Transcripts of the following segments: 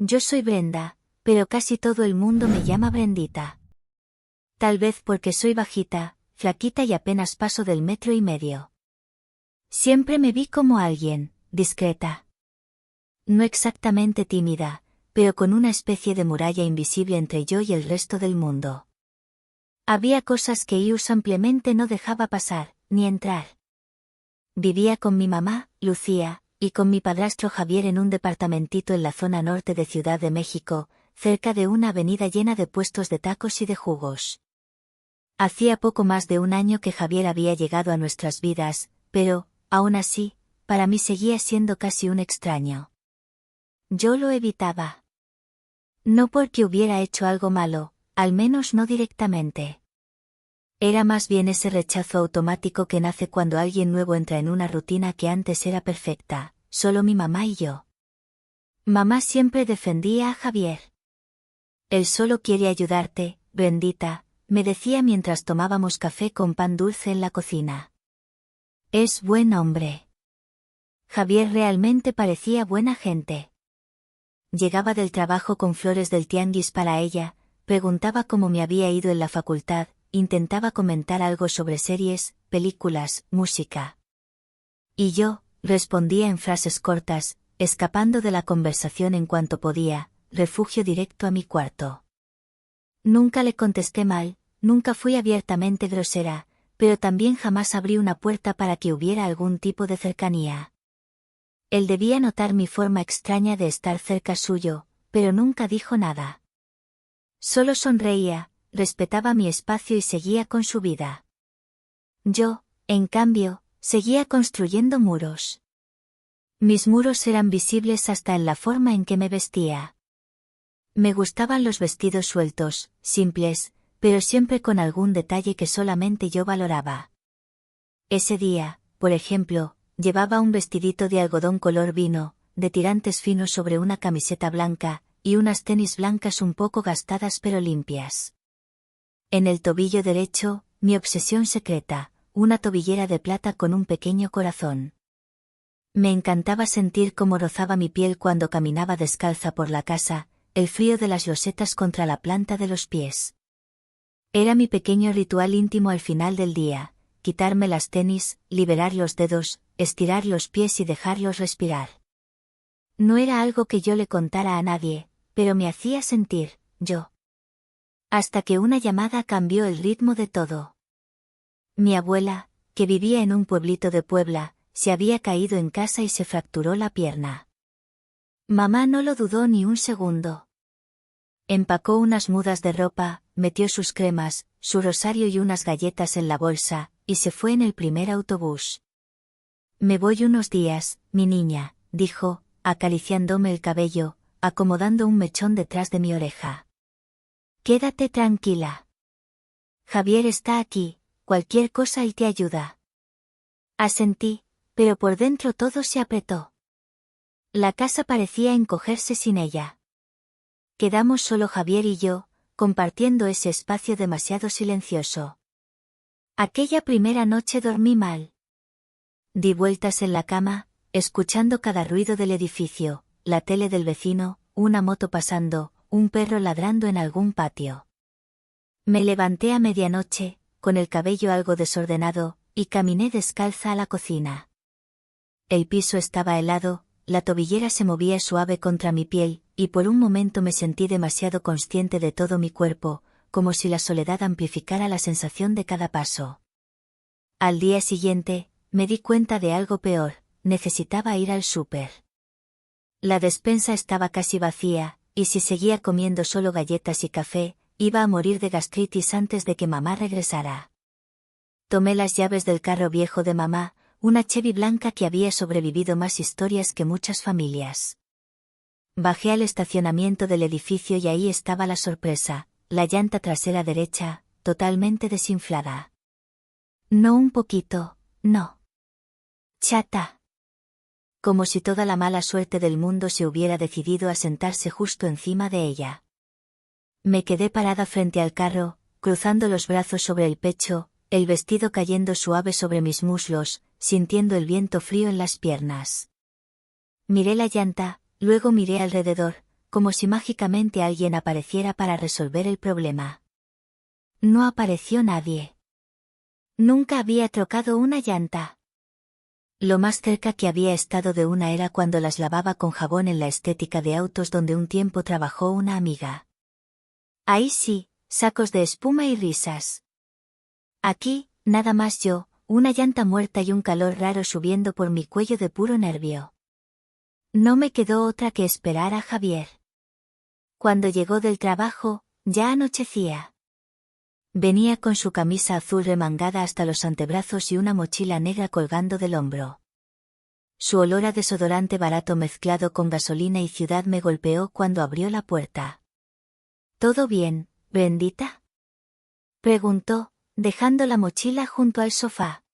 Yo soy Brenda, pero casi todo el mundo me llama Brendita. Tal vez porque soy bajita, flaquita y apenas paso del 1,5 metros. Siempre me vi como alguien, discreta. No exactamente tímida, pero con una especie de muralla invisible entre yo y el resto del mundo. Había cosas que yo simplemente no dejaba pasar, ni entrar. Vivía con mi mamá, Lucía, y con mi padrastro Javier en un departamentito en la zona norte de Ciudad de México, cerca de una avenida llena de puestos de tacos y de jugos. Hacía poco más de un año que Javier había llegado a nuestras vidas, pero, aún así, para mí seguía siendo casi un extraño. Yo lo evitaba. No porque hubiera hecho algo malo, al menos no directamente. Era más bien ese rechazo automático que nace cuando alguien nuevo entra en una rutina que antes era perfecta, solo mi mamá y yo. Mamá siempre defendía a Javier. Él solo quiere ayudarte, Brendita, me decía mientras tomábamos café con pan dulce en la cocina. Es buen hombre. Javier realmente parecía buena gente. Llegaba del trabajo con flores del tianguis para ella, preguntaba cómo me había ido en la facultad, intentaba comentar algo sobre series, películas, música. Y yo, respondía en frases cortas, escapando de la conversación en cuanto podía, refugio directo a mi cuarto. Nunca le contesté mal, nunca fui abiertamente grosera, pero también jamás abrí una puerta para que hubiera algún tipo de cercanía. Él debía notar mi forma extraña de estar cerca suyo, pero nunca dijo nada. Solo sonreía, respetaba mi espacio y seguía con su vida. Yo, en cambio, seguía construyendo muros. Mis muros eran visibles hasta en la forma en que me vestía. Me gustaban los vestidos sueltos, simples, pero siempre con algún detalle que solamente yo valoraba. Ese día, por ejemplo, llevaba un vestidito de algodón color vino, de tirantes finos sobre una camiseta blanca, y unas tenis blancas un poco gastadas pero limpias. En el tobillo derecho, mi obsesión secreta, una tobillera de plata con un pequeño corazón. Me encantaba sentir cómo rozaba mi piel cuando caminaba descalza por la casa, el frío de las losetas contra la planta de los pies. Era mi pequeño ritual íntimo al final del día, quitarme las tenis, liberar los dedos, estirar los pies y dejarlos respirar. No era algo que yo le contara a nadie, pero me hacía sentir, yo. Hasta que una llamada cambió el ritmo de todo. Mi abuela, que vivía en un pueblito de Puebla, se había caído en casa y se fracturó la pierna. Mamá no lo dudó ni un segundo. Empacó unas mudas de ropa, metió sus cremas, su rosario y unas galletas en la bolsa, y se fue en el primer autobús. Me voy unos días, mi niña, dijo, acariciándome el cabello, acomodando un mechón detrás de mi oreja. Quédate tranquila. Javier está aquí, cualquier cosa él te ayuda. Asentí, pero por dentro todo se apretó. La casa parecía encogerse sin ella. Quedamos solo Javier y yo, compartiendo ese espacio demasiado silencioso. Aquella primera noche dormí mal. Di vueltas en la cama, escuchando cada ruido del edificio, la tele del vecino, una moto pasando, un perro ladrando en algún patio. Me levanté a medianoche, con el cabello algo desordenado, y caminé descalza a la cocina. El piso estaba helado, la tobillera se movía suave contra mi piel, y por un momento me sentí demasiado consciente de todo mi cuerpo, como si la soledad amplificara la sensación de cada paso. Al día siguiente, me di cuenta de algo peor, necesitaba ir al súper. La despensa estaba casi vacía, y si seguía comiendo solo galletas y café, iba a morir de gastritis antes de que mamá regresara. Tomé las llaves del carro viejo de mamá, una Chevy blanca que había sobrevivido más historias que muchas familias. Bajé al estacionamiento del edificio y ahí estaba la sorpresa, la llanta trasera derecha, totalmente desinflada. No un poquito, no. Chata. Como si toda la mala suerte del mundo se hubiera decidido a sentarse justo encima de ella. Me quedé parada frente al carro, cruzando los brazos sobre el pecho, el vestido cayendo suave sobre mis muslos, sintiendo el viento frío en las piernas. Miré la llanta, luego miré alrededor, como si mágicamente alguien apareciera para resolver el problema. No apareció nadie. Nunca había trocado una llanta. Lo más cerca que había estado de una era cuando las lavaba con jabón en la estética de autos donde un tiempo trabajó una amiga. Ahí sí, sacos de espuma y risas. Aquí, nada más yo, una llanta muerta y un calor raro subiendo por mi cuello de puro nervio. No me quedó otra que esperar a Javier. Cuando llegó del trabajo, ya anochecía. Venía con su camisa azul remangada hasta los antebrazos y una mochila negra colgando del hombro. Su olor a desodorante barato mezclado con gasolina y ciudad me golpeó cuando abrió la puerta. ¿Todo bien, Brendita?, preguntó, dejando la mochila junto al sofá.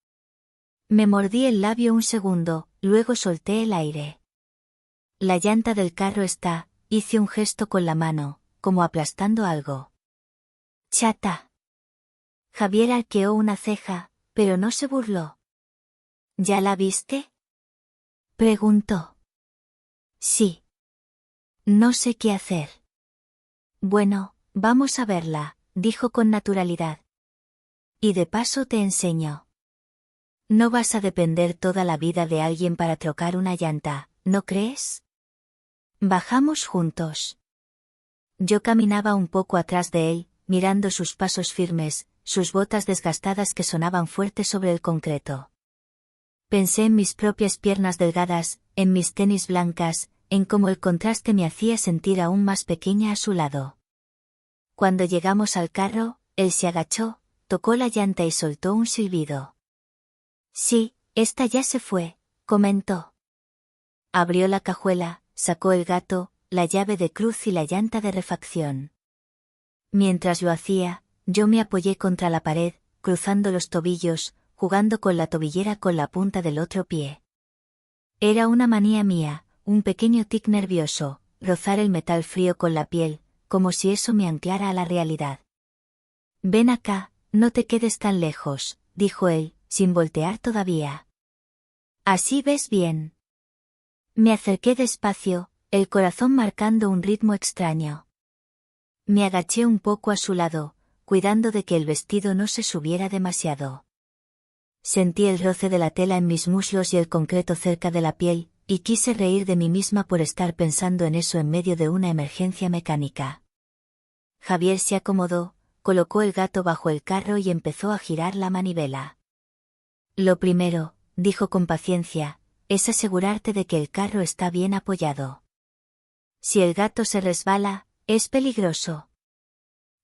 Me mordí el labio un segundo, luego solté el aire. La llanta del carro está, hice un gesto con la mano, como aplastando algo. Chata. Javier arqueó una ceja, pero no se burló. ¿Ya la viste?, preguntó. Sí. No sé qué hacer. Bueno, vamos a verla, dijo con naturalidad. Y de paso te enseño. No vas a depender toda la vida de alguien para trocar una llanta, ¿no crees? Bajamos juntos. Yo caminaba un poco atrás de él, mirando sus pasos firmes, sus botas desgastadas que sonaban fuerte sobre el concreto. Pensé en mis propias piernas delgadas, en mis tenis blancas, en cómo el contraste me hacía sentir aún más pequeña a su lado. Cuando llegamos al carro, él se agachó, tocó la llanta y soltó un silbido. Sí, esta ya se fue, comentó. Abrió la cajuela, sacó el gato, la llave de cruz y la llanta de refacción. Mientras lo hacía, yo me apoyé contra la pared, cruzando los tobillos, jugando con la tobillera con la punta del otro pie. Era una manía mía, un pequeño tic nervioso, rozar el metal frío con la piel, como si eso me anclara a la realidad. Ven acá, no te quedes tan lejos, dijo él, sin voltear todavía. Así ves bien. Me acerqué despacio, el corazón marcando un ritmo extraño. Me agaché un poco a su lado, cuidando de que el vestido no se subiera demasiado. Sentí el roce de la tela en mis muslos y el concreto cerca de la piel, y quise reír de mí misma por estar pensando en eso en medio de una emergencia mecánica. Javier se acomodó, colocó el gato bajo el carro y empezó a girar la manivela. Lo primero, dijo con paciencia, es asegurarte de que el carro está bien apoyado. Si el gato se resbala, es peligroso.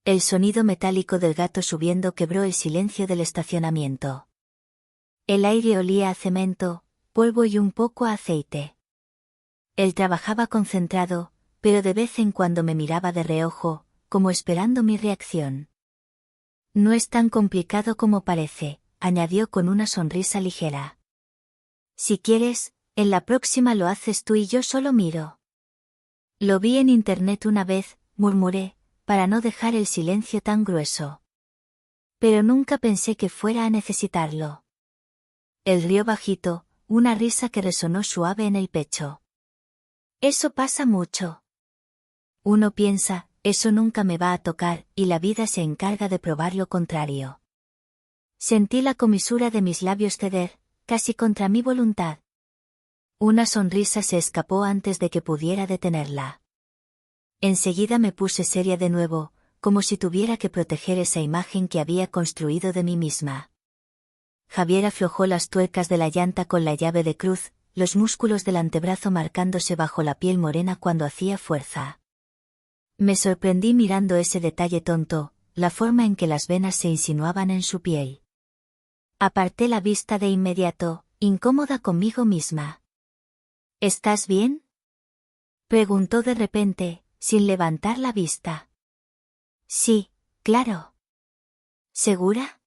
El sonido metálico del gato subiendo quebró el silencio del estacionamiento. El aire olía a cemento, polvo y un poco a aceite. Él trabajaba concentrado, pero de vez en cuando me miraba de reojo, como esperando mi reacción. No es tan complicado como parece, añadió con una sonrisa ligera. Si quieres, en la próxima lo haces tú y yo solo miro. Lo vi en internet una vez, murmuré, para no dejar el silencio tan grueso. Pero nunca pensé que fuera a necesitarlo. Él rió bajito, una risa que resonó suave en el pecho. Eso pasa mucho. Uno piensa, eso nunca me va a tocar, y la vida se encarga de probar lo contrario. Sentí la comisura de mis labios ceder, casi contra mi voluntad. Una sonrisa se escapó antes de que pudiera detenerla. Enseguida me puse seria de nuevo, como si tuviera que proteger esa imagen que había construido de mí misma. Javier aflojó las tuercas de la llanta con la llave de cruz, los músculos del antebrazo marcándose bajo la piel morena cuando hacía fuerza. Me sorprendí mirando ese detalle tonto, la forma en que las venas se insinuaban en su piel. Aparté la vista de inmediato, incómoda conmigo misma. ¿Estás bien?, preguntó de repente, sin levantar la vista. Sí, claro. ¿Segura?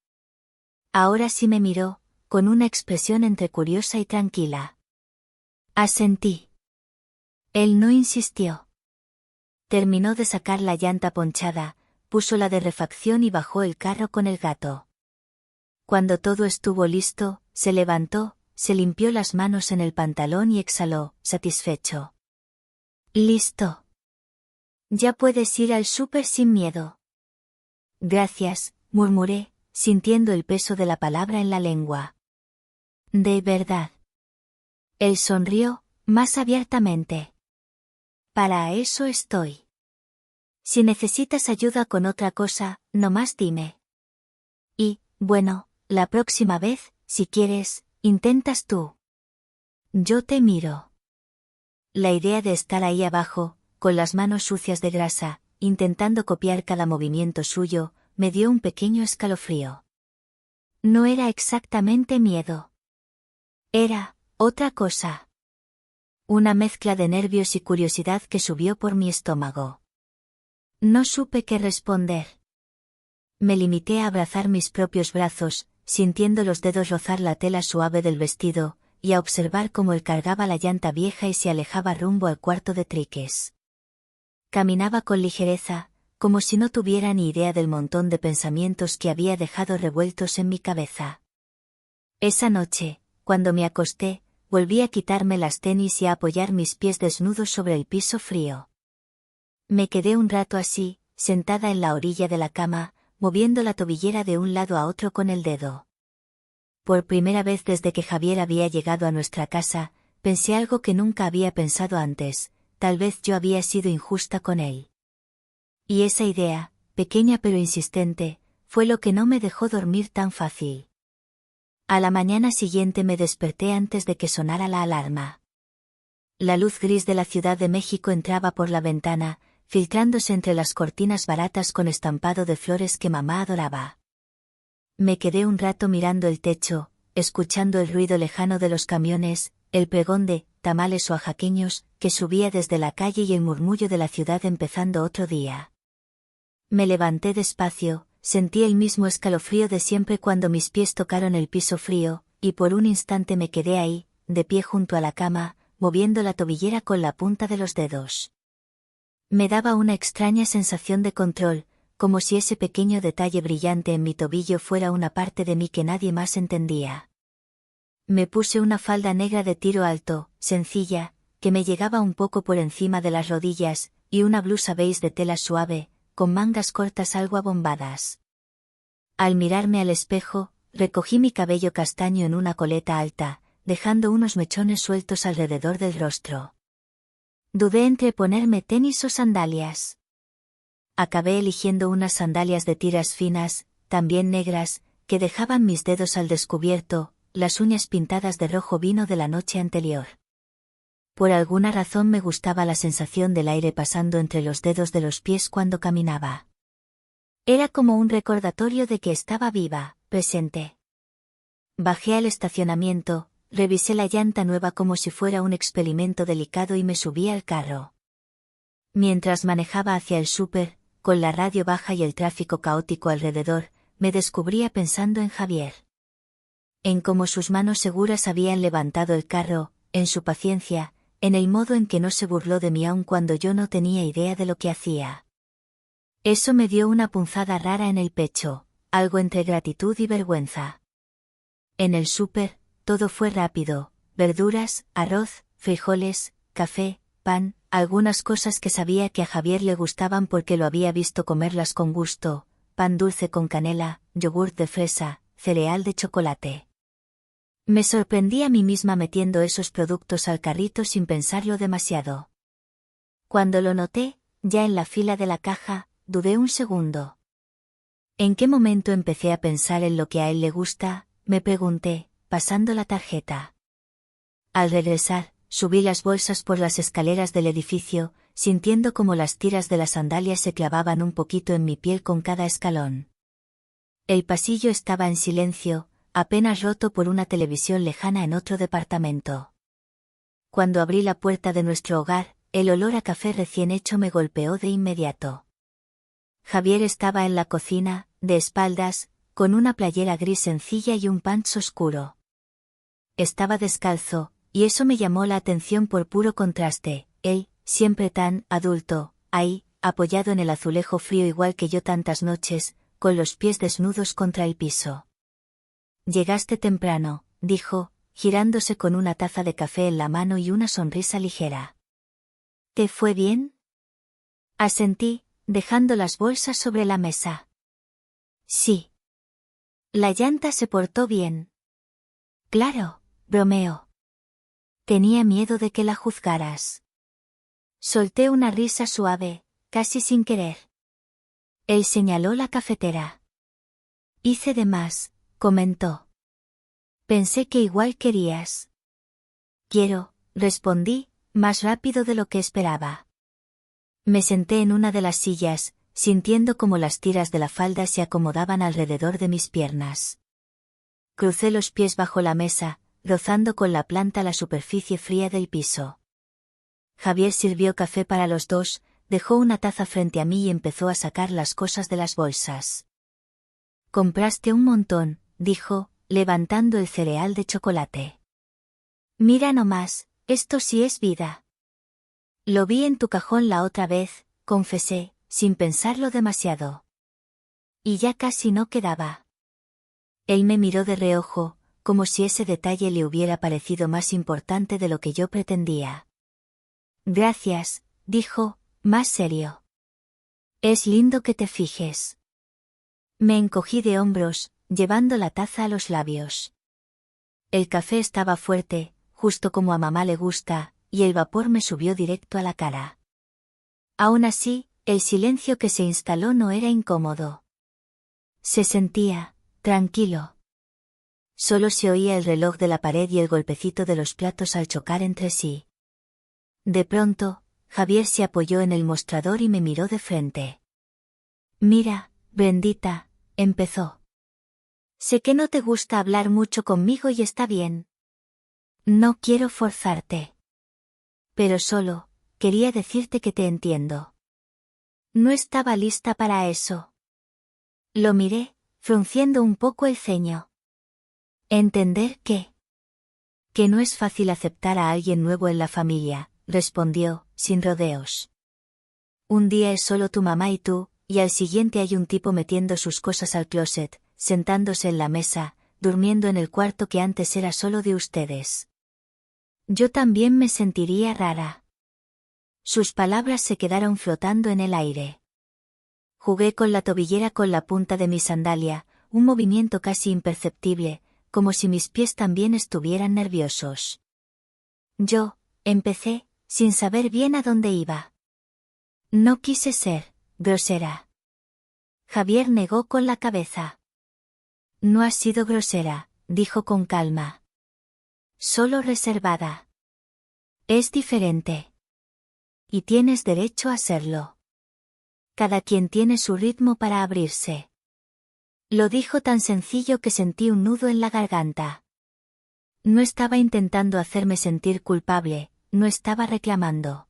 Ahora sí me miró, con una expresión entre curiosa y tranquila. Asentí. Él no insistió. Terminó de sacar la llanta ponchada, puso la de refacción y bajó el carro con el gato. Cuando todo estuvo listo, se levantó, se limpió las manos en el pantalón y exhaló, satisfecho. Listo. Ya puedes ir al súper sin miedo. Gracias, murmuré, sintiendo el peso de la palabra en la lengua. De verdad. Él sonrió, más abiertamente. Para eso estoy. Si necesitas ayuda con otra cosa, nomás dime. Y, bueno, la próxima vez, si quieres, intentas tú. Yo te miro. La idea de estar ahí abajo, con las manos sucias de grasa, intentando copiar cada movimiento suyo, me dio un pequeño escalofrío. No era exactamente miedo. Era otra cosa. Una mezcla de nervios y curiosidad que subió por mi estómago. No supe qué responder. Me limité a abrazar mis propios brazos, sintiendo los dedos rozar la tela suave del vestido, y a observar cómo él cargaba la llanta vieja y se alejaba rumbo al cuarto de triques. Caminaba con ligereza, como si no tuviera ni idea del montón de pensamientos que había dejado revueltos en mi cabeza. Esa noche, cuando me acosté, volví a quitarme las tenis y a apoyar mis pies desnudos sobre el piso frío. Me quedé un rato así, sentada en la orilla de la cama, moviendo la tobillera de un lado a otro con el dedo. Por primera vez desde que Javier había llegado a nuestra casa, pensé algo que nunca había pensado antes: tal vez yo había sido injusta con él. Y esa idea, pequeña pero insistente, fue lo que no me dejó dormir tan fácil. A la mañana siguiente me desperté antes de que sonara la alarma. La luz gris de la Ciudad de México entraba por la ventana, filtrándose entre las cortinas baratas con estampado de flores que mamá adoraba. Me quedé un rato mirando el techo, escuchando el ruido lejano de los camiones, el pregón de tamales oaxaqueños que subía desde la calle y el murmullo de la ciudad empezando otro día. Me levanté despacio, sentí el mismo escalofrío de siempre cuando mis pies tocaron el piso frío, y por un instante me quedé ahí, de pie junto a la cama, moviendo la tobillera con la punta de los dedos. Me daba una extraña sensación de control, como si ese pequeño detalle brillante en mi tobillo fuera una parte de mí que nadie más entendía. Me puse una falda negra de tiro alto, sencilla, que me llegaba un poco por encima de las rodillas, y una blusa beige de tela suave, con mangas cortas algo abombadas. Al mirarme al espejo, recogí mi cabello castaño en una coleta alta, dejando unos mechones sueltos alrededor del rostro. Dudé entre ponerme tenis o sandalias. Acabé eligiendo unas sandalias de tiras finas, también negras, que dejaban mis dedos al descubierto, las uñas pintadas de rojo vino de la noche anterior. Por alguna razón me gustaba la sensación del aire pasando entre los dedos de los pies cuando caminaba. Era como un recordatorio de que estaba viva, presente. Bajé al estacionamiento, revisé la llanta nueva como si fuera un experimento delicado y me subí al carro. Mientras manejaba hacia el súper, con la radio baja y el tráfico caótico alrededor, me descubría pensando en Javier. En cómo sus manos seguras habían levantado el carro, en su paciencia, en el modo en que no se burló de mí aun cuando yo no tenía idea de lo que hacía. Eso me dio una punzada rara en el pecho, algo entre gratitud y vergüenza. En el súper, todo fue rápido: verduras, arroz, frijoles, café, pan, algunas cosas que sabía que a Javier le gustaban porque lo había visto comerlas con gusto: pan dulce con canela, yogur de fresa, cereal de chocolate. Me sorprendí a mí misma metiendo esos productos al carrito sin pensarlo demasiado. Cuando lo noté, ya en la fila de la caja, dudé un segundo. ¿En qué momento empecé a pensar en lo que a él le gusta?, me pregunté, pasando la tarjeta. Al regresar, subí las bolsas por las escaleras del edificio, sintiendo como las tiras de las sandalias se clavaban un poquito en mi piel con cada escalón. El pasillo estaba en silencio, apenas roto por una televisión lejana en otro departamento. Cuando abrí la puerta de nuestro hogar, el olor a café recién hecho me golpeó de inmediato. Javier estaba en la cocina, de espaldas, con una playera gris sencilla y un pants oscuro. Estaba descalzo, y eso me llamó la atención por puro contraste: él, siempre tan adulto, ahí, apoyado en el azulejo frío igual que yo tantas noches, con los pies desnudos contra el piso. «Llegaste temprano», dijo, girándose con una taza de café en la mano y una sonrisa ligera. «¿Te fue bien?». Asentí, dejando las bolsas sobre la mesa. Sí. La llanta se portó bien. Claro, bromeó. Tenía miedo de que la juzgaras. Solté una risa suave, casi sin querer. Él señaló la cafetera. Hice de más, comentó. Pensé que igual querías. Quiero, respondí, más rápido de lo que esperaba. Me senté en una de las sillas, sintiendo como las tiras de la falda se acomodaban alrededor de mis piernas. Crucé los pies bajo la mesa, rozando con la planta la superficie fría del piso. Javier sirvió café para los dos, dejó una taza frente a mí y empezó a sacar las cosas de las bolsas. Compraste un montón, dijo, levantando el cereal de chocolate. Mira nomás, esto sí es vida. Lo vi en tu cajón la otra vez, confesé, sin pensarlo demasiado. Y ya casi no quedaba. Él me miró de reojo, como si ese detalle le hubiera parecido más importante de lo que yo pretendía. Gracias, dijo, más serio. Es lindo que te fijes. Me encogí de hombros, llevando la taza a los labios. El café estaba fuerte, justo como a mamá le gusta, y el vapor me subió directo a la cara. Aún así, el silencio que se instaló no era incómodo. Se sentía, tranquilo. Solo se oía el reloj de la pared y el golpecito de los platos al chocar entre sí. De pronto, Javier se apoyó en el mostrador y me miró de frente. Mira, Brendita, empezó. Sé que no te gusta hablar mucho conmigo y está bien. No quiero forzarte. Pero solo, quería decirte que te entiendo. No estaba lista para eso. Lo miré, frunciendo un poco el ceño. ¿Entender qué? Que no es fácil aceptar a alguien nuevo en la familia, respondió, sin rodeos. Un día es solo tu mamá y tú, y al siguiente hay un tipo metiendo sus cosas al closet, sentándose en la mesa, durmiendo en el cuarto que antes era solo de ustedes. Yo también me sentiría rara. Sus palabras se quedaron flotando en el aire. Jugué con la tobillera con la punta de mi sandalia, un movimiento casi imperceptible, como si mis pies también estuvieran nerviosos. Yo, empecé, sin saber bien a dónde iba. No quise ser grosera. Javier negó con la cabeza. No has sido grosera, dijo con calma. Solo reservada. Es diferente. Y tienes derecho a serlo. Cada quien tiene su ritmo para abrirse. Lo dijo tan sencillo que sentí un nudo en la garganta. No estaba intentando hacerme sentir culpable, no estaba reclamando.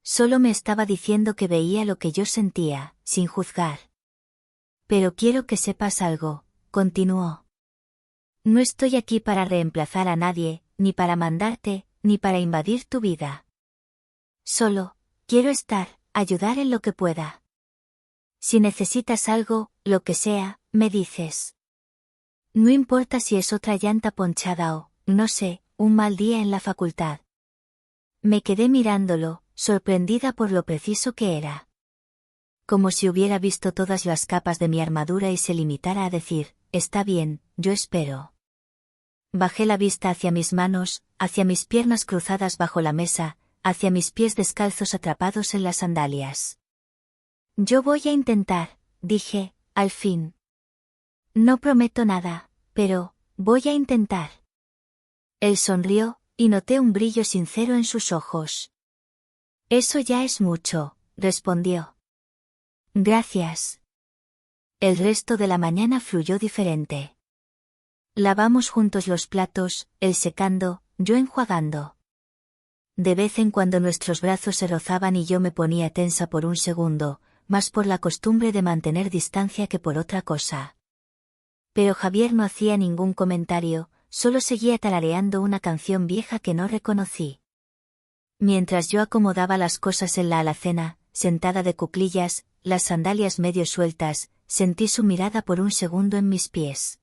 Solo me estaba diciendo que veía lo que yo sentía, sin juzgar. Pero quiero que sepas algo, continuó. No estoy aquí para reemplazar a nadie, ni para mandarte, ni para invadir tu vida. Solo, quiero estar, ayudar en lo que pueda. Si necesitas algo, lo que sea, me dices. No importa si es otra llanta ponchada o, no sé, un mal día en la facultad. Me quedé mirándolo, sorprendida por lo preciso que era. Como si hubiera visto todas las capas de mi armadura y se limitara a decir, está bien, yo espero. Bajé la vista hacia mis manos, hacia mis piernas cruzadas bajo la mesa, hacia mis pies descalzos atrapados en las sandalias. Yo voy a intentar, dije, al fin. No prometo nada, pero, voy a intentar. Él sonrió, y noté un brillo sincero en sus ojos. Eso ya es mucho, respondió. Gracias. El resto de la mañana fluyó diferente. Lavamos juntos los platos, él secando, yo enjuagando. De vez en cuando nuestros brazos se rozaban y yo me ponía tensa por un segundo, más por la costumbre de mantener distancia que por otra cosa. Pero Javier no hacía ningún comentario, solo seguía tarareando una canción vieja que no reconocí. Mientras yo acomodaba las cosas en la alacena, sentada de cuclillas, las sandalias medio sueltas, sentí su mirada por un segundo en mis pies.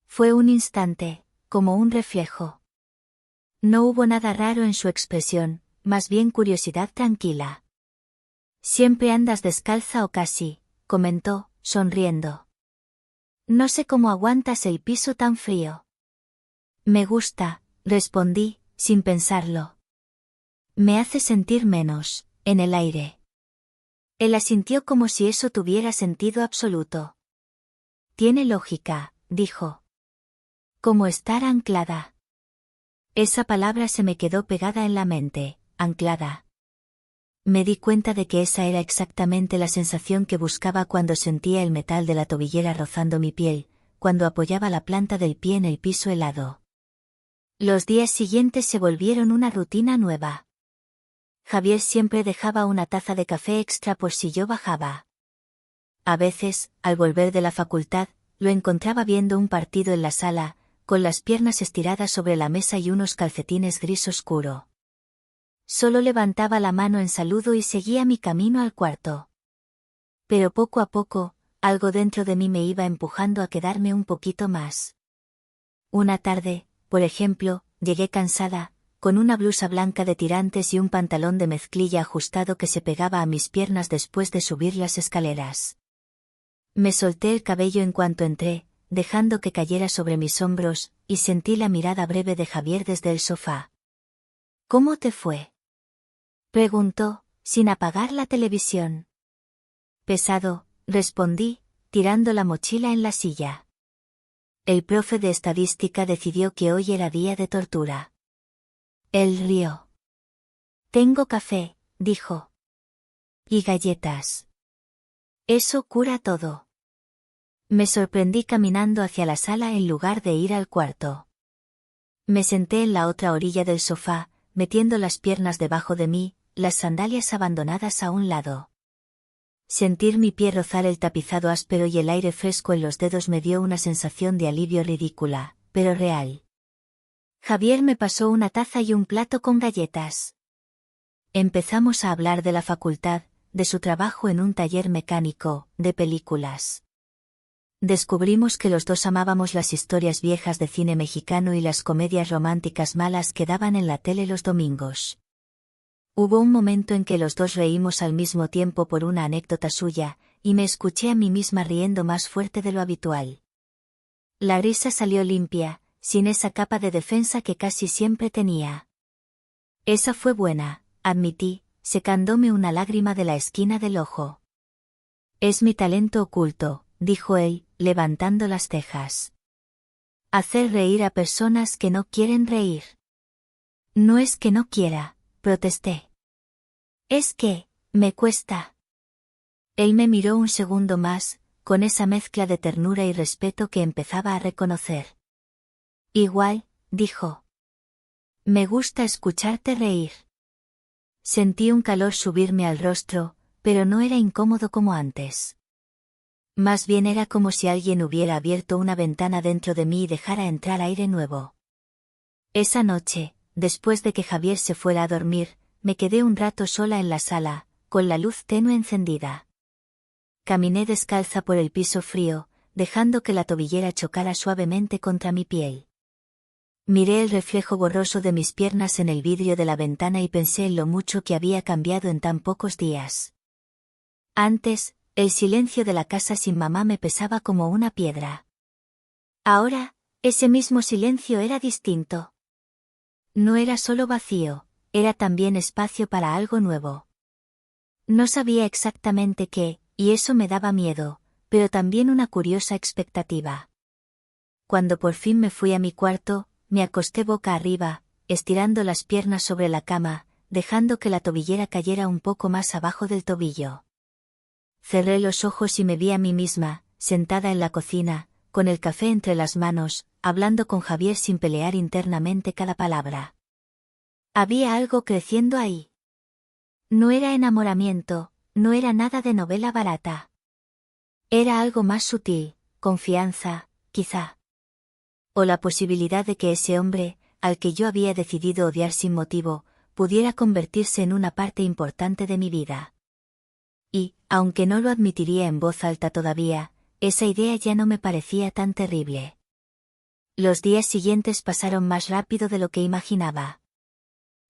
Fue un instante, como un reflejo. No hubo nada raro en su expresión, más bien curiosidad tranquila. Siempre andas descalza o casi, comentó, sonriendo. No sé cómo aguantas el piso tan frío. Me gusta, respondí, sin pensarlo. Me hace sentir menos, en el aire. Él asintió como si eso tuviera sentido absoluto. Tiene lógica, dijo. Como estar anclada. Esa palabra se me quedó pegada en la mente, anclada. Me di cuenta de que esa era exactamente la sensación que buscaba cuando sentía el metal de la tobillera rozando mi piel, cuando apoyaba la planta del pie en el piso helado. Los días siguientes se volvieron una rutina nueva. Javier siempre dejaba una taza de café extra por si yo bajaba. A veces, al volver de la facultad, lo encontraba viendo un partido en la sala, con las piernas estiradas sobre la mesa y unos calcetines gris oscuro. Solo levantaba la mano en saludo y seguía mi camino al cuarto. Pero poco a poco, algo dentro de mí me iba empujando a quedarme un poquito más. Una tarde, por ejemplo, llegué cansada, con una blusa blanca de tirantes y un pantalón de mezclilla ajustado que se pegaba a mis piernas después de subir las escaleras. Me solté el cabello en cuanto entré, dejando que cayera sobre mis hombros, y sentí la mirada breve de Javier desde el sofá. ¿Cómo te fue?, preguntó, sin apagar la televisión. Pesado, respondí, tirando la mochila en la silla. El profe de estadística decidió que hoy era día de tortura. Él rió. Tengo café, dijo. Y galletas. Eso cura todo. Me sorprendí caminando hacia la sala en lugar de ir al cuarto. Me senté en la otra orilla del sofá, metiendo las piernas debajo de mí, las sandalias abandonadas a un lado. Sentir mi pie rozar el tapizado áspero y el aire fresco en los dedos me dio una sensación de alivio ridícula, pero real. Javier me pasó una taza y un plato con galletas. Empezamos a hablar de la facultad, de su trabajo en un taller mecánico, de películas. Descubrimos que los dos amábamos las historias viejas de cine mexicano y las comedias románticas malas que daban en la tele los domingos. Hubo un momento en que los dos reímos al mismo tiempo por una anécdota suya, y me escuché a mí misma riendo más fuerte de lo habitual. La risa salió limpia, sin esa capa de defensa que casi siempre tenía. Esa fue buena, admití, secándome una lágrima de la esquina del ojo. Es mi talento oculto, dijo él, levantando las cejas. Hacer reír a personas que no quieren reír. No es que no quiera, protesté. Es que, me cuesta. Él me miró un segundo más, con esa mezcla de ternura y respeto que empezaba a reconocer. Igual, dijo. Me gusta escucharte reír. Sentí un calor subirme al rostro, pero no era incómodo como antes. Más bien era como si alguien hubiera abierto una ventana dentro de mí y dejara entrar aire nuevo. Esa noche, después de que Javier se fuera a dormir, me quedé un rato sola en la sala, con la luz tenue encendida. Caminé descalza por el piso frío, dejando que la tobillera chocara suavemente contra mi piel. Miré el reflejo borroso de mis piernas en el vidrio de la ventana y pensé en lo mucho que había cambiado en tan pocos días. Antes, el silencio de la casa sin mamá me pesaba como una piedra. Ahora, ese mismo silencio era distinto. No era solo vacío, era también espacio para algo nuevo. No sabía exactamente qué, y eso me daba miedo, pero también una curiosa expectativa. Cuando por fin me fui a mi cuarto, me acosté boca arriba, estirando las piernas sobre la cama, dejando que la tobillera cayera un poco más abajo del tobillo. Cerré los ojos y me vi a mí misma, sentada en la cocina, con el café entre las manos, hablando con Javier sin pelear internamente cada palabra. Había algo creciendo ahí. No era enamoramiento, no era nada de novela barata. Era algo más sutil, confianza, quizá. O la posibilidad de que ese hombre, al que yo había decidido odiar sin motivo, pudiera convertirse en una parte importante de mi vida. Y, aunque no lo admitiría en voz alta todavía, esa idea ya no me parecía tan terrible. Los días siguientes pasaron más rápido de lo que imaginaba.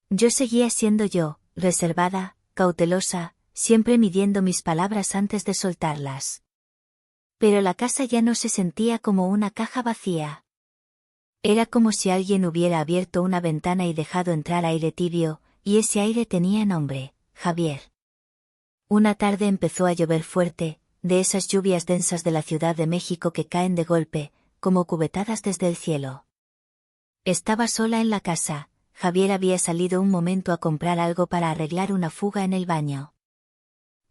Yo seguía siendo yo, reservada, cautelosa, siempre midiendo mis palabras antes de soltarlas. Pero la casa ya no se sentía como una caja vacía. Era como si alguien hubiera abierto una ventana y dejado entrar aire tibio, y ese aire tenía nombre, Javier. Una tarde empezó a llover fuerte, de esas lluvias densas de la Ciudad de México que caen de golpe, como cubetadas desde el cielo. Estaba sola en la casa. Javier había salido un momento a comprar algo para arreglar una fuga en el baño.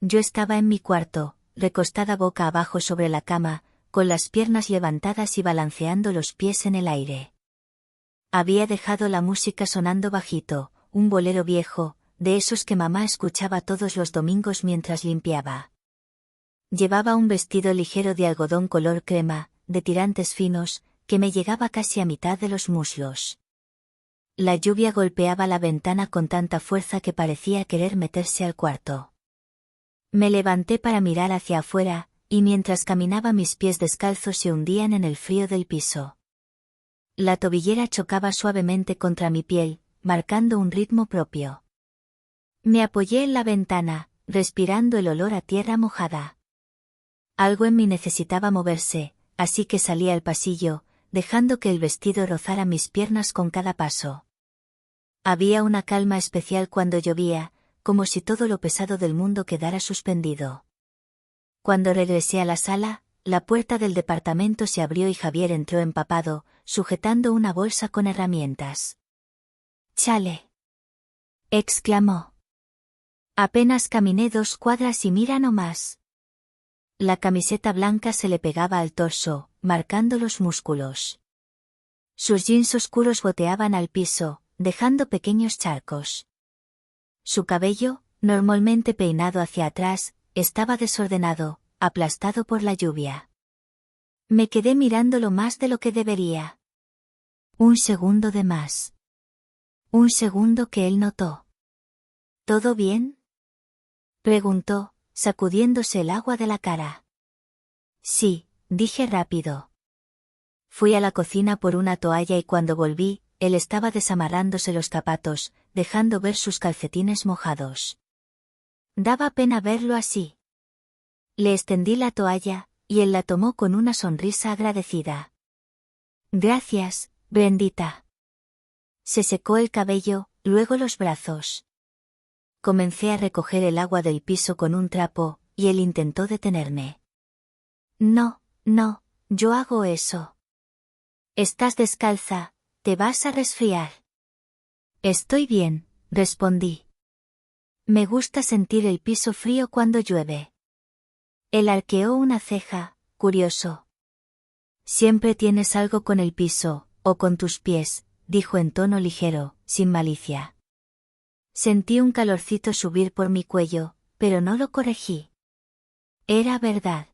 Yo estaba en mi cuarto, recostada boca abajo sobre la cama, con las piernas levantadas y balanceando los pies en el aire. Había dejado la música sonando bajito, un bolero viejo, de esos que mamá escuchaba todos los domingos mientras limpiaba. Llevaba un vestido ligero de algodón color crema, de tirantes finos, que me llegaba casi a mitad de los muslos. La lluvia golpeaba la ventana con tanta fuerza que parecía querer meterse al cuarto. Me levanté para mirar hacia afuera, y mientras caminaba mis pies descalzos se hundían en el frío del piso. La tobillera chocaba suavemente contra mi piel, marcando un ritmo propio. Me apoyé en la ventana, respirando el olor a tierra mojada. Algo en mí necesitaba moverse, así que salí al pasillo, dejando que el vestido rozara mis piernas con cada paso. Había una calma especial cuando llovía, como si todo lo pesado del mundo quedara suspendido. Cuando regresé a la sala, la puerta del departamento se abrió y Javier entró empapado, sujetando una bolsa con herramientas. «¡Chale!», exclamó. Apenas caminé 2 cuadras y mira nomás. La camiseta blanca se le pegaba al torso, marcando los músculos. Sus jeans oscuros goteaban al piso, dejando pequeños charcos. Su cabello, normalmente peinado hacia atrás, estaba desordenado, aplastado por la lluvia. Me quedé mirándolo más de lo que debería. Un segundo de más. Un segundo que él notó. «¿Todo bien?», preguntó, sacudiéndose el agua de la cara. «Sí», dije rápido. Fui a la cocina por una toalla y cuando volví, él estaba desamarrándose los zapatos, dejando ver sus calcetines mojados. Daba pena verlo así. Le extendí la toalla, y él la tomó con una sonrisa agradecida. «Gracias, Brendita». Se secó el cabello, luego los brazos. Comencé a recoger el agua del piso con un trapo, y él intentó detenerme. «No, no, yo hago eso». «Estás descalza, te vas a resfriar». «Estoy bien», respondí. «Me gusta sentir el piso frío cuando llueve». Él arqueó una ceja, curioso. «Siempre tienes algo con el piso, o con tus pies», dijo en tono ligero, sin malicia. Sentí un calorcito subir por mi cuello, pero no lo corregí. Era verdad.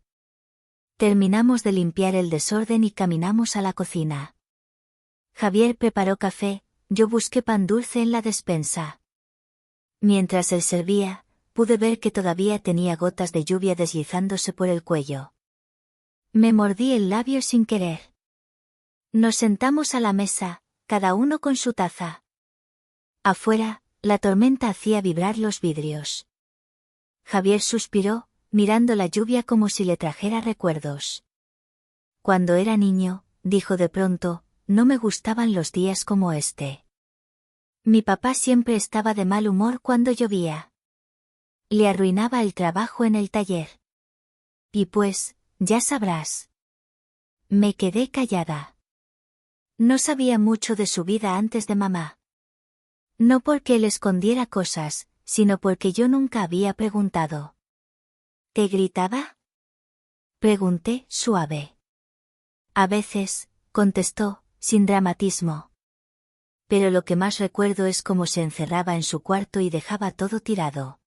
Terminamos de limpiar el desorden y caminamos a la cocina. Javier preparó café, yo busqué pan dulce en la despensa. Mientras él servía, pude ver que todavía tenía gotas de lluvia deslizándose por el cuello. Me mordí el labio sin querer. Nos sentamos a la mesa, cada uno con su taza. Afuera, la tormenta hacía vibrar los vidrios. Javier suspiró, mirando la lluvia como si le trajera recuerdos. «Cuando era niño», dijo de pronto, «no me gustaban los días como este. Mi papá siempre estaba de mal humor cuando llovía. Le arruinaba el trabajo en el taller. Y pues, ya sabrás». Me quedé callada. No sabía mucho de su vida antes de mamá. No porque él escondiera cosas, sino porque yo nunca había preguntado. «¿Te gritaba?», pregunté, suave. «A veces», contestó, sin dramatismo. Pero lo que más recuerdo es cómo se encerraba en su cuarto y dejaba todo tirado.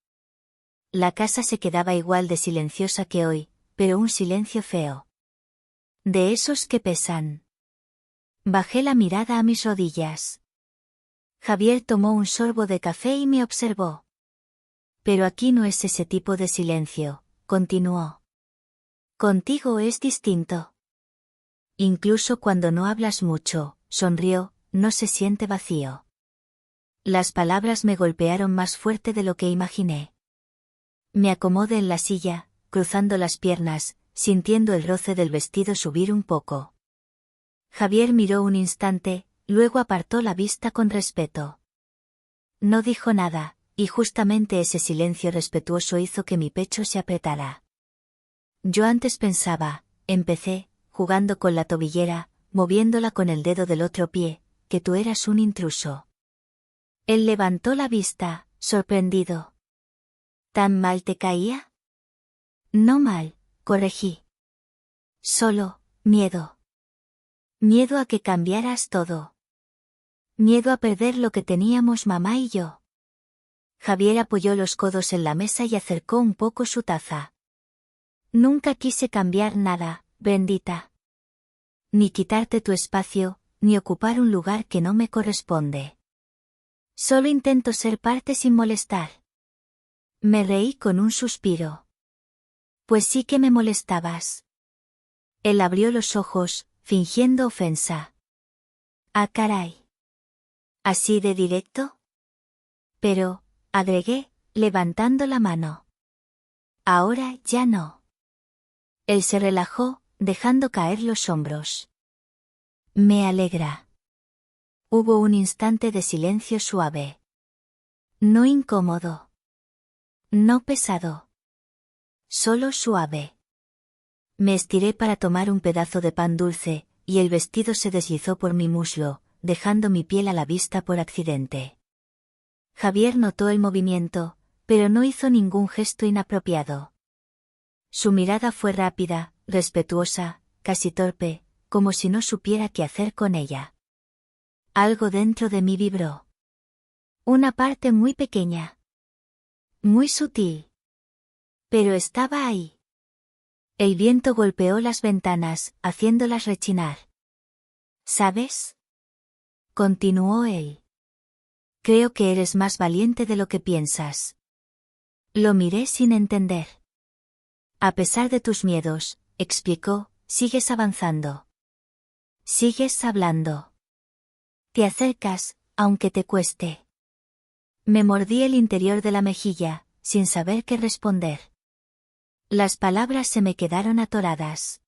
La casa se quedaba igual de silenciosa que hoy, pero un silencio feo. De esos que pesan. Bajé la mirada a mis rodillas. Javier tomó un sorbo de café y me observó. «Pero aquí no es ese tipo de silencio», continuó. «Contigo es distinto. Incluso cuando no hablas mucho», sonrió, «no se siente vacío». Las palabras me golpearon más fuerte de lo que imaginé. Me acomodé en la silla, cruzando las piernas, sintiendo el roce del vestido subir un poco. Javier miró un instante, luego apartó la vista con respeto. No dijo nada, y justamente ese silencio respetuoso hizo que mi pecho se apretara. Yo antes pensaba, empecé, jugando con la tobillera, moviéndola con el dedo del otro pie, que tú eras un intruso. Él levantó la vista, sorprendido. ¿Tan mal te caía? No mal, corregí. Solo, miedo. Miedo a que cambiaras todo. Miedo a perder lo que teníamos mamá y yo. Javier apoyó los codos en la mesa y acercó un poco su taza. Nunca quise cambiar nada, bendita. Ni quitarte tu espacio, ni ocupar un lugar que no me corresponde. Solo intento ser parte sin molestar. Me reí con un suspiro. Pues sí que me molestabas. Él abrió los ojos, fingiendo ofensa. Ah, caray. ¿Así de directo? Pero, agregué, levantando la mano. Ahora ya no. Él se relajó, dejando caer los hombros. Me alegra. Hubo un instante de silencio suave. No incómodo. No pesado. Solo suave. Me estiré para tomar un pedazo de pan dulce, y el vestido se deslizó por mi muslo, dejando mi piel a la vista por accidente. Javier notó el movimiento, pero no hizo ningún gesto inapropiado. Su mirada fue rápida, respetuosa, casi torpe, como si no supiera qué hacer con ella. Algo dentro de mí vibró. Una parte muy pequeña. Muy sutil. Pero estaba ahí. El viento golpeó las ventanas, haciéndolas rechinar. ¿Sabes? Continuó él. Creo que eres más valiente de lo que piensas. Lo miré sin entender. A pesar de tus miedos, explicó, sigues avanzando. Sigues hablando. Te acercas, aunque te cueste. Me mordí el interior de la mejilla, sin saber qué responder. Las palabras se me quedaron atoradas.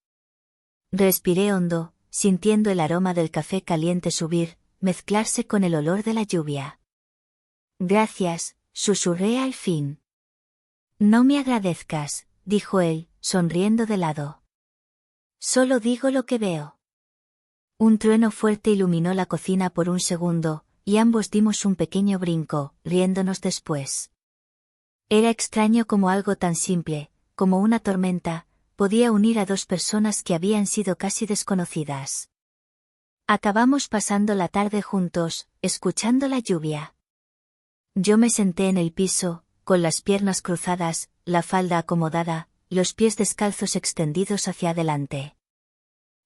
Respiré hondo, sintiendo el aroma del café caliente subir, mezclarse con el olor de la lluvia. Gracias, susurré al fin. No me agradezcas, dijo él, sonriendo de lado. Solo digo lo que veo. Un trueno fuerte iluminó la cocina por un segundo, y ambos dimos un pequeño brinco, riéndonos después. Era extraño como algo tan simple, como una tormenta, podía unir a dos personas que habían sido casi desconocidas. Acabamos pasando la tarde juntos, escuchando la lluvia. Yo me senté en el piso, con las piernas cruzadas, la falda acomodada, los pies descalzos extendidos hacia adelante.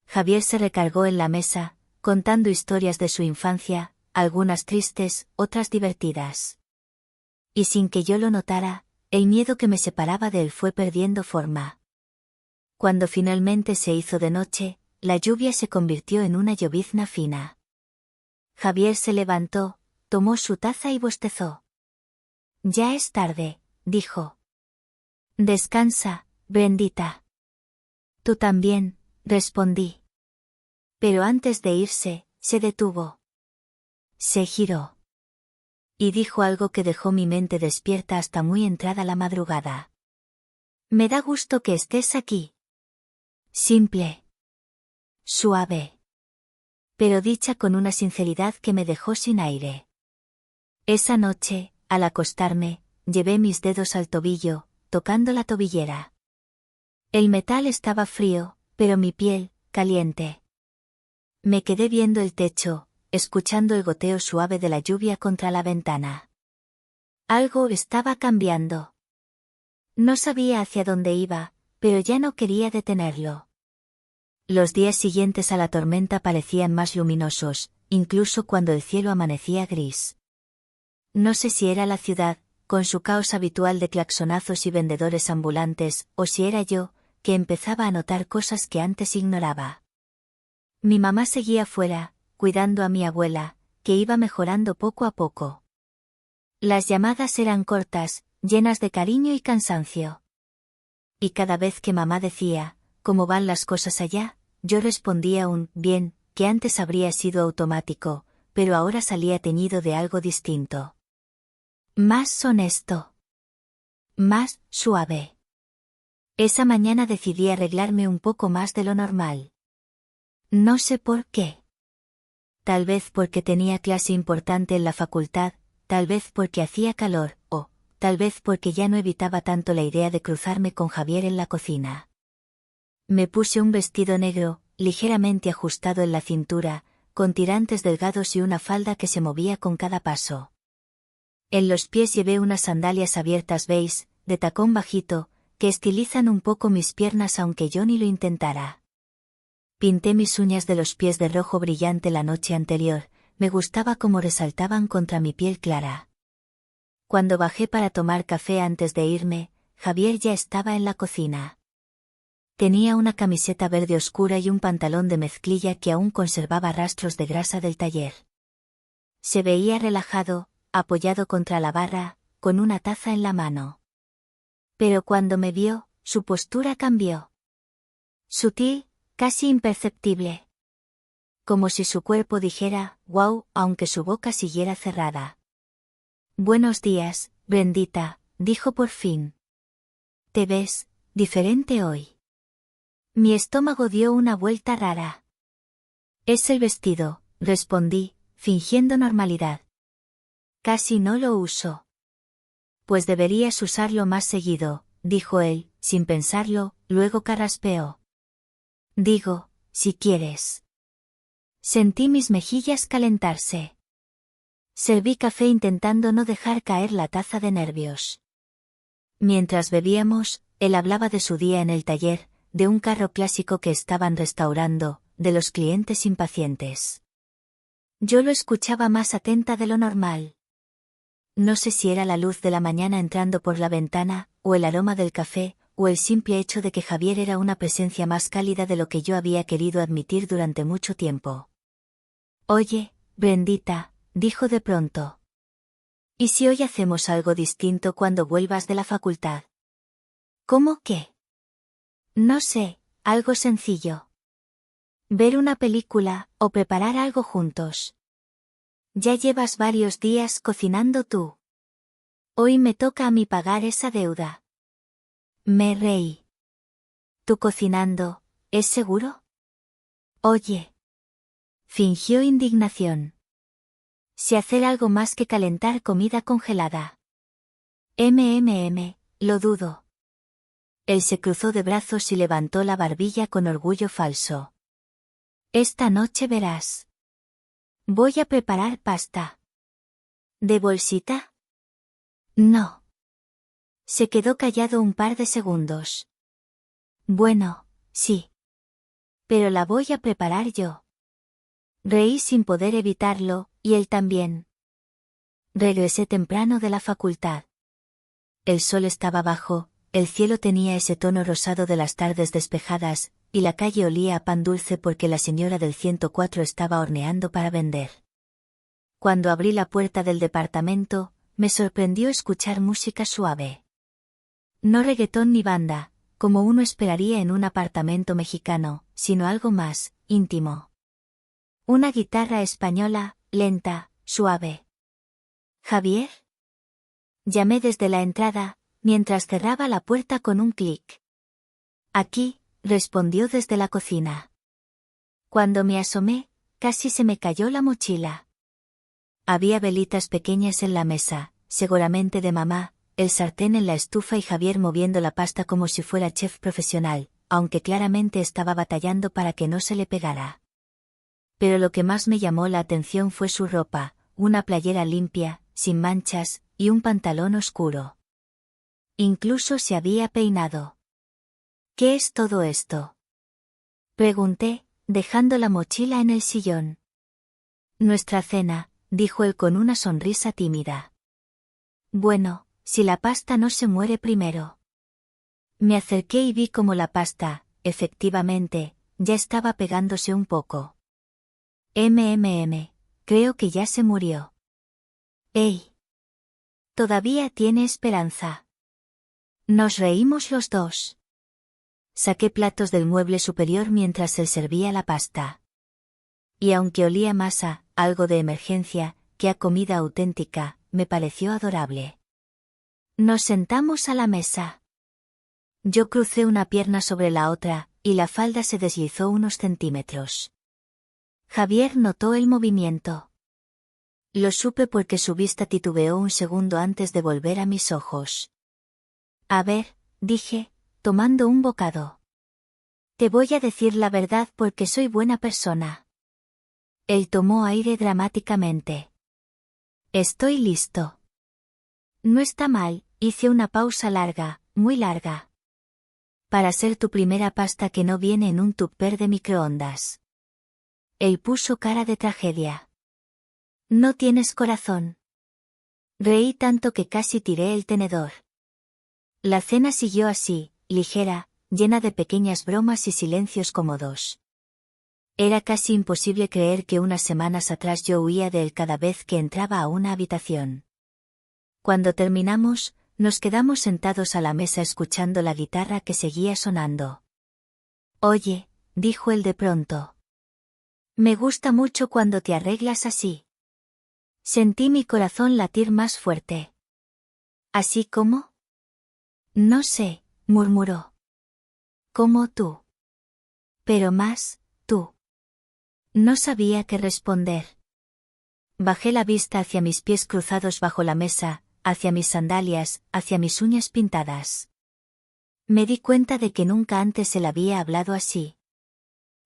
Javier se recargó en la mesa, contando historias de su infancia, algunas tristes, otras divertidas. Y sin que yo lo notara, el miedo que me separaba de él fue perdiendo forma. Cuando finalmente se hizo de noche, la lluvia se convirtió en una llovizna fina. Javier se levantó, tomó su taza y bostezó. Ya es tarde, dijo. Descansa, bendita. Tú también, respondí. Pero antes de irse, se detuvo. Se giró. Y dijo algo que dejó mi mente despierta hasta muy entrada la madrugada. Me da gusto que estés aquí. Simple. Suave. Pero dicha con una sinceridad que me dejó sin aire. Esa noche, al acostarme, llevé mis dedos al tobillo, tocando la tobillera. El metal estaba frío, pero mi piel, caliente. Me quedé viendo el techo, escuchando el goteo suave de la lluvia contra la ventana. Algo estaba cambiando. No sabía hacia dónde iba, pero ya no quería detenerlo. Los días siguientes a la tormenta parecían más luminosos, incluso cuando el cielo amanecía gris. No sé si era la ciudad, con su caos habitual de claxonazos y vendedores ambulantes, o si era yo, que empezaba a notar cosas que antes ignoraba. Mi mamá seguía fuera, cuidando a mi abuela, que iba mejorando poco a poco. Las llamadas eran cortas, llenas de cariño y cansancio. Y cada vez que mamá decía, ¿cómo van las cosas allá?, yo respondía un bien, que antes habría sido automático, pero ahora salía teñido de algo distinto. Más honesto. Más suave. Esa mañana decidí arreglarme un poco más de lo normal. No sé por qué. Tal vez porque tenía clase importante en la facultad, tal vez porque hacía calor, o, tal vez porque ya no evitaba tanto la idea de cruzarme con Javier en la cocina. Me puse un vestido negro, ligeramente ajustado en la cintura, con tirantes delgados y una falda que se movía con cada paso. En los pies llevé unas sandalias abiertas beige, de tacón bajito, que estilizan un poco mis piernas aunque yo ni lo intentara. Pinté mis uñas de los pies de rojo brillante la noche anterior, me gustaba cómo resaltaban contra mi piel clara. Cuando bajé para tomar café antes de irme, Javier ya estaba en la cocina. Tenía una camiseta verde oscura y un pantalón de mezclilla que aún conservaba rastros de grasa del taller. Se veía relajado, apoyado contra la barra, con una taza en la mano. Pero cuando me vio, su postura cambió. Sutil, casi imperceptible. Como si su cuerpo dijera, wow, aunque su boca siguiera cerrada. Buenos días, Brendita, dijo por fin. Te ves diferente hoy. Mi estómago dio una vuelta rara. Es el vestido, respondí, fingiendo normalidad. Casi no lo uso. Pues deberías usarlo más seguido, dijo él, sin pensarlo, luego carraspeó. Digo, si quieres. Sentí mis mejillas calentarse. Serví café intentando no dejar caer la taza de nervios. Mientras bebíamos, él hablaba de su día en el taller, de un carro clásico que estaban restaurando, de los clientes impacientes. Yo lo escuchaba más atenta de lo normal. No sé si era la luz de la mañana entrando por la ventana, o el aroma del café, o el simple hecho de que Javier era una presencia más cálida de lo que yo había querido admitir durante mucho tiempo. Oye, Brendita, dijo de pronto. ¿Y si hoy hacemos algo distinto cuando vuelvas de la facultad? ¿Cómo qué? No sé, algo sencillo. Ver una película, o preparar algo juntos. Ya llevas varios días cocinando tú. Hoy me toca a mí pagar esa deuda. Me reí. ¿Tú cocinando, es seguro? Oye. Fingió indignación. Si hacer algo más que calentar comida congelada. Lo dudo. Él se cruzó de brazos y levantó la barbilla con orgullo falso. Esta noche verás. Voy a preparar pasta. ¿De bolsita? No. Se quedó callado un par de segundos. Bueno, sí. Pero la voy a preparar yo. Reí sin poder evitarlo, y él también. Regresé temprano de la facultad. El sol estaba bajo, el cielo tenía ese tono rosado de las tardes despejadas, y la calle olía a pan dulce porque la señora del 104 estaba horneando para vender. Cuando abrí la puerta del departamento, me sorprendió escuchar música suave. No reggaetón ni banda, como uno esperaría en un apartamento mexicano, sino algo más, íntimo. Una guitarra española, lenta, suave. ¿Javier? Llamé desde la entrada, mientras cerraba la puerta con un clic. Aquí, respondió desde la cocina. Cuando me asomé, casi se me cayó la mochila. Había velitas pequeñas en la mesa, seguramente de mamá, el sartén en la estufa y Javier moviendo la pasta como si fuera chef profesional, aunque claramente estaba batallando para que no se le pegara. Pero lo que más me llamó la atención fue su ropa, una playera limpia, sin manchas, y un pantalón oscuro. Incluso se había peinado. ¿Qué es todo esto? Pregunté, dejando la mochila en el sillón. Nuestra cena, dijo él con una sonrisa tímida. Bueno, si la pasta no se muere primero. Me acerqué y vi cómo la pasta, efectivamente, ya estaba pegándose un poco. Creo que ya se murió. ¡Ey! Todavía tiene esperanza. Nos reímos los dos. Saqué platos del mueble superior mientras él servía la pasta. Y aunque olía más a algo de emergencia que a comida auténtica, me pareció adorable. Nos sentamos a la mesa. Yo crucé una pierna sobre la otra, y la falda se deslizó unos centímetros. Javier notó el movimiento. Lo supe porque su vista titubeó un segundo antes de volver a mis ojos. A ver, dije, tomando un bocado. Te voy a decir la verdad porque soy buena persona. Él tomó aire dramáticamente. Estoy listo. No está mal, hice una pausa larga, muy larga. Para ser tu primera pasta que no viene en un tupper de microondas. Él puso cara de tragedia. No tienes corazón. Reí tanto que casi tiré el tenedor. La cena siguió así, ligera, llena de pequeñas bromas y silencios cómodos. Era casi imposible creer que unas semanas atrás yo huía de él cada vez que entraba a una habitación. Cuando terminamos, nos quedamos sentados a la mesa escuchando la guitarra que seguía sonando. Oye, dijo él de pronto. Me gusta mucho cuando te arreglas así. Sentí mi corazón latir más fuerte. ¿Así como? No sé, murmuró. Como tú. Pero más, tú. No sabía qué responder. Bajé la vista hacia mis pies cruzados bajo la mesa, hacia mis sandalias, hacia mis uñas pintadas. Me di cuenta de que nunca antes él había hablado así.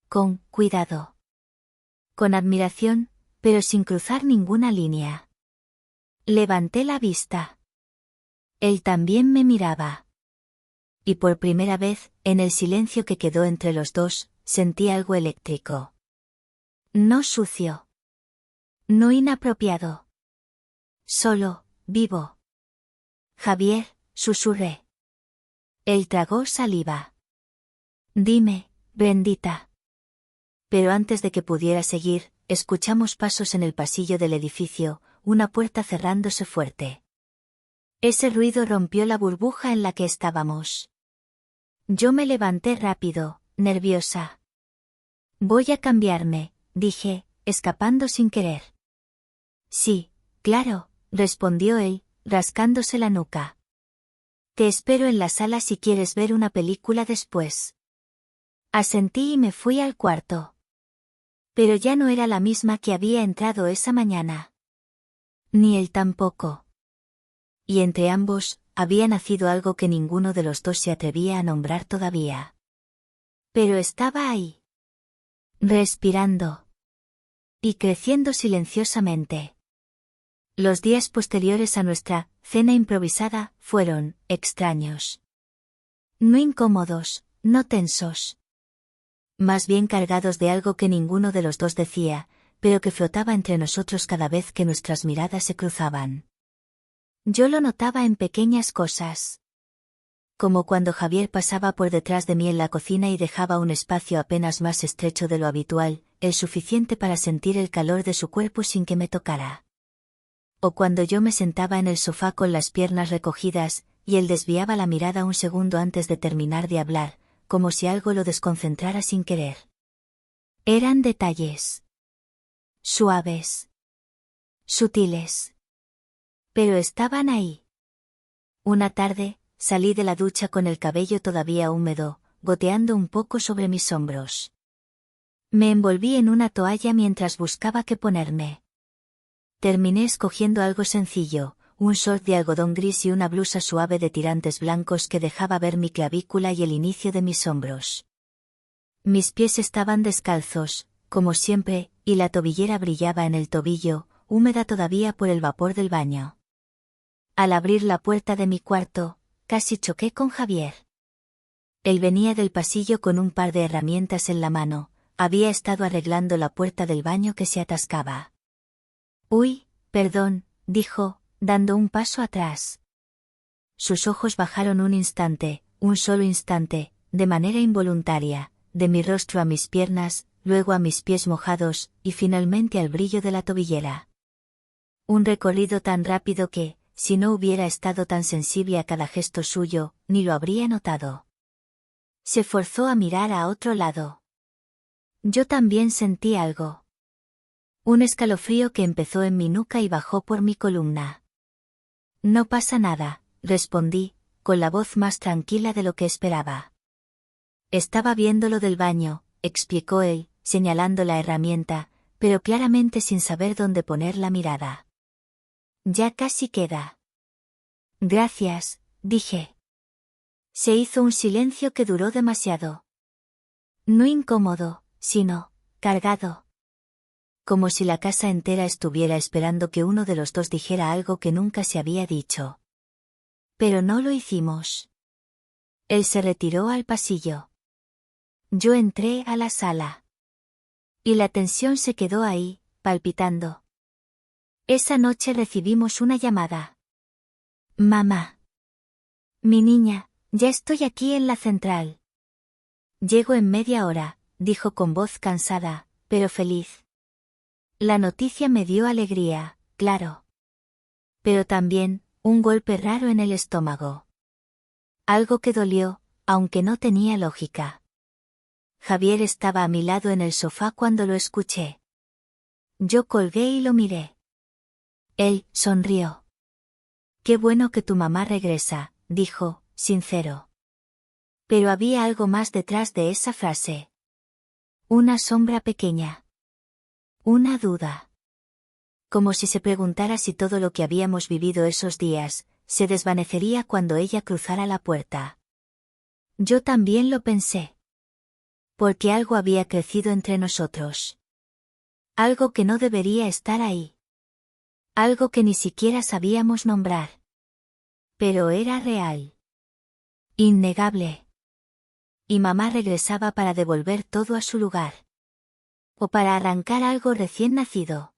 Con cuidado. Con admiración, pero sin cruzar ninguna línea. Levanté la vista. Él también me miraba. Y por primera vez, en el silencio que quedó entre los dos, sentí algo eléctrico. No sucio. No inapropiado. Solo, vivo. Javier, susurré. Él tragó saliva. Dime, Brendita. Pero antes de que pudiera seguir, escuchamos pasos en el pasillo del edificio, una puerta cerrándose fuerte. Ese ruido rompió la burbuja en la que estábamos. Yo me levanté rápido, nerviosa. Voy a cambiarme, dije, escapando sin querer. Sí, claro, respondió él, rascándose la nuca. Te espero en la sala si quieres ver una película después. Asentí y me fui al cuarto. Pero ya no era la misma que había entrado esa mañana. Ni él tampoco. Y entre ambos, había nacido algo que ninguno de los dos se atrevía a nombrar todavía. Pero estaba ahí. Respirando. Y creciendo silenciosamente. Los días posteriores a nuestra cena improvisada fueron extraños. No incómodos, no tensos. Más bien cargados de algo que ninguno de los dos decía, pero que flotaba entre nosotros cada vez que nuestras miradas se cruzaban. Yo lo notaba en pequeñas cosas. Como cuando Javier pasaba por detrás de mí en la cocina y dejaba un espacio apenas más estrecho de lo habitual, el suficiente para sentir el calor de su cuerpo sin que me tocara. O cuando yo me sentaba en el sofá con las piernas recogidas, y él desviaba la mirada un segundo antes de terminar de hablar, como si algo lo desconcentrara sin querer. Eran detalles. Suaves. Sutiles. Pero estaban ahí. Una tarde, salí de la ducha con el cabello todavía húmedo, goteando un poco sobre mis hombros. Me envolví en una toalla mientras buscaba qué ponerme. Terminé escogiendo algo sencillo, un short de algodón gris y una blusa suave de tirantes blancos que dejaba ver mi clavícula y el inicio de mis hombros. Mis pies estaban descalzos, como siempre, y la tobillera brillaba en el tobillo, húmeda todavía por el vapor del baño. Al abrir la puerta de mi cuarto, casi choqué con Javier. Él venía del pasillo con un par de herramientas en la mano, había estado arreglando la puerta del baño que se atascaba. Uy, perdón, dijo, dando un paso atrás. Sus ojos bajaron un instante, un solo instante, de manera involuntaria, de mi rostro a mis piernas, luego a mis pies mojados, y finalmente al brillo de la tobillera. Un recorrido tan rápido que, si no hubiera estado tan sensible a cada gesto suyo, ni lo habría notado. Se forzó a mirar a otro lado. Yo también sentí algo. Un escalofrío que empezó en mi nuca y bajó por mi columna. No pasa nada, respondí, con la voz más tranquila de lo que esperaba. Estaba viendo lo del baño, explicó él, señalando la herramienta, pero claramente sin saber dónde poner la mirada. Ya casi queda. Gracias, dije. Se hizo un silencio que duró demasiado. No incómodo, sino, cargado. Como si la casa entera estuviera esperando que uno de los dos dijera algo que nunca se había dicho. Pero no lo hicimos. Él se retiró al pasillo. Yo entré a la sala. Y la tensión se quedó ahí, palpitando. Esa noche recibimos una llamada. Mamá. Mi niña, ya estoy aquí en la central. Llego en media hora, dijo con voz cansada, pero feliz. La noticia me dio alegría, claro. Pero también, un golpe raro en el estómago. Algo que dolió, aunque no tenía lógica. Javier estaba a mi lado en el sofá cuando lo escuché. Yo colgué y lo miré. Él sonrió. Qué bueno que tu mamá regresa, dijo, sincero. Pero había algo más detrás de esa frase. Una sombra pequeña. Una duda. Como si se preguntara si todo lo que habíamos vivido esos días, se desvanecería cuando ella cruzara la puerta. Yo también lo pensé. Porque algo había crecido entre nosotros. Algo que no debería estar ahí. Algo que ni siquiera sabíamos nombrar. Pero era real. Innegable. Y mamá regresaba para devolver todo a su lugar. O para arrancar algo recién nacido.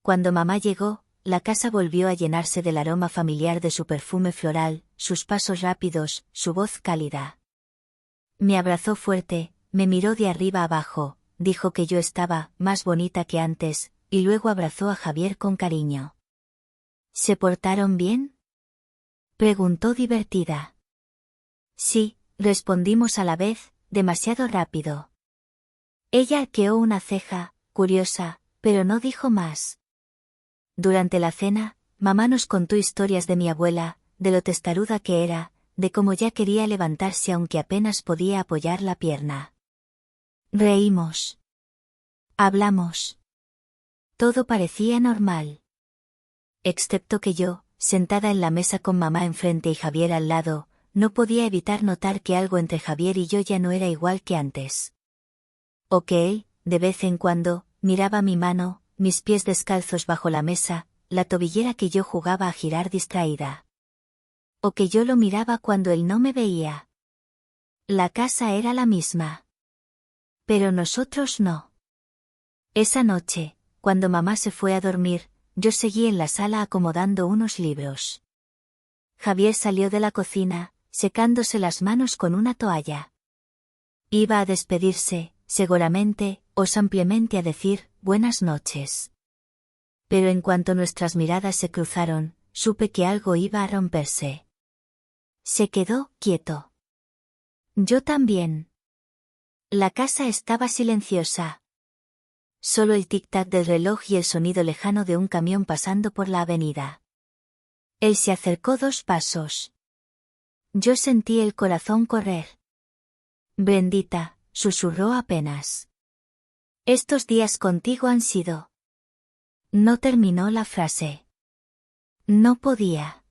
Cuando mamá llegó, la casa volvió a llenarse del aroma familiar de su perfume floral, sus pasos rápidos, su voz cálida. Me abrazó fuerte, me miró de arriba abajo, dijo que yo estaba más bonita que antes, y luego abrazó a Javier con cariño. ¿Se portaron bien?, preguntó divertida. Sí, respondimos a la vez, demasiado rápido. Ella arqueó una ceja, curiosa, pero no dijo más. Durante la cena, mamá nos contó historias de mi abuela, de lo testaruda que era, de cómo ya quería levantarse aunque apenas podía apoyar la pierna. Reímos. Hablamos. Todo parecía normal. Excepto que yo, sentada en la mesa con mamá enfrente y Javier al lado, no podía evitar notar que algo entre Javier y yo ya no era igual que antes. O que él, de vez en cuando, miraba mi mano, mis pies descalzos bajo la mesa, la tobillera que yo jugaba a girar distraída. O que yo lo miraba cuando él no me veía. La casa era la misma. Pero nosotros no. Esa noche, cuando mamá se fue a dormir, yo seguí en la sala acomodando unos libros. Javier salió de la cocina, secándose las manos con una toalla. Iba a despedirse, seguramente, o simplemente a decir, buenas noches. Pero en cuanto nuestras miradas se cruzaron, supe que algo iba a romperse. Se quedó quieto. Yo también. La casa estaba silenciosa. Solo el tic-tac del reloj y el sonido lejano de un camión pasando por la avenida. Él se acercó 2 pasos. Yo sentí el corazón correr. Brendita, susurró apenas. Estos días contigo han sido. No terminó la frase. No podía.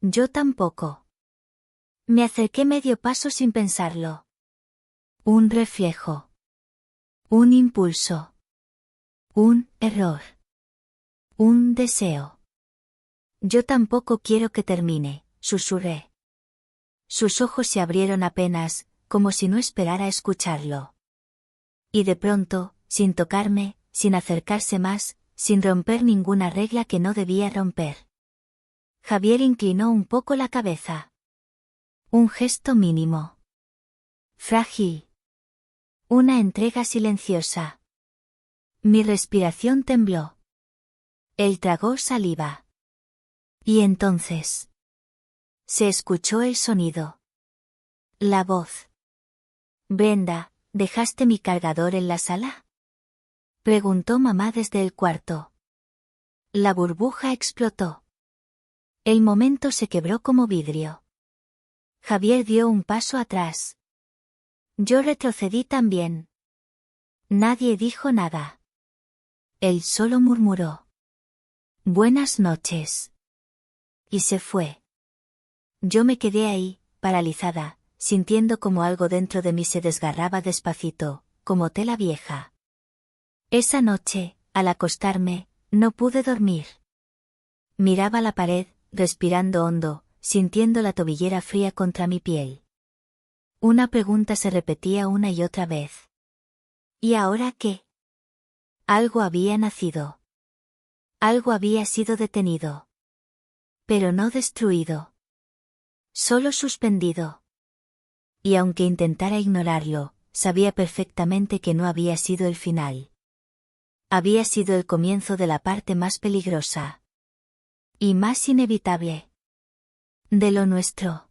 Yo tampoco. Me acerqué medio paso sin pensarlo. Un reflejo. Un impulso. Un error. Un deseo. Yo tampoco quiero que termine, susurré. Sus ojos se abrieron apenas, como si no esperara escucharlo. Y de pronto, sin tocarme, sin acercarse más, sin romper ninguna regla que no debía romper. Javier inclinó un poco la cabeza. Un gesto mínimo. Frágil. Una entrega silenciosa. Mi respiración tembló. Él tragó saliva. Y entonces se escuchó el sonido. La voz. Brenda, ¿dejaste mi cargador en la sala? Preguntó mamá desde el cuarto. La burbuja explotó. El momento se quebró como vidrio. Javier dio un paso atrás. Yo retrocedí también. Nadie dijo nada. Él solo murmuró: Buenas noches. Y se fue. Yo me quedé ahí, paralizada, sintiendo como algo dentro de mí se desgarraba despacito, como tela vieja. Esa noche, al acostarme, no pude dormir. Miraba la pared, respirando hondo, sintiendo la tobillera fría contra mi piel. Una pregunta se repetía una y otra vez. ¿Y ahora qué? Algo había nacido. Algo había sido detenido. Pero no destruido. Solo suspendido. Y aunque intentara ignorarlo, sabía perfectamente que no había sido el final. Había sido el comienzo de la parte más peligrosa. Y más inevitable. De lo nuestro.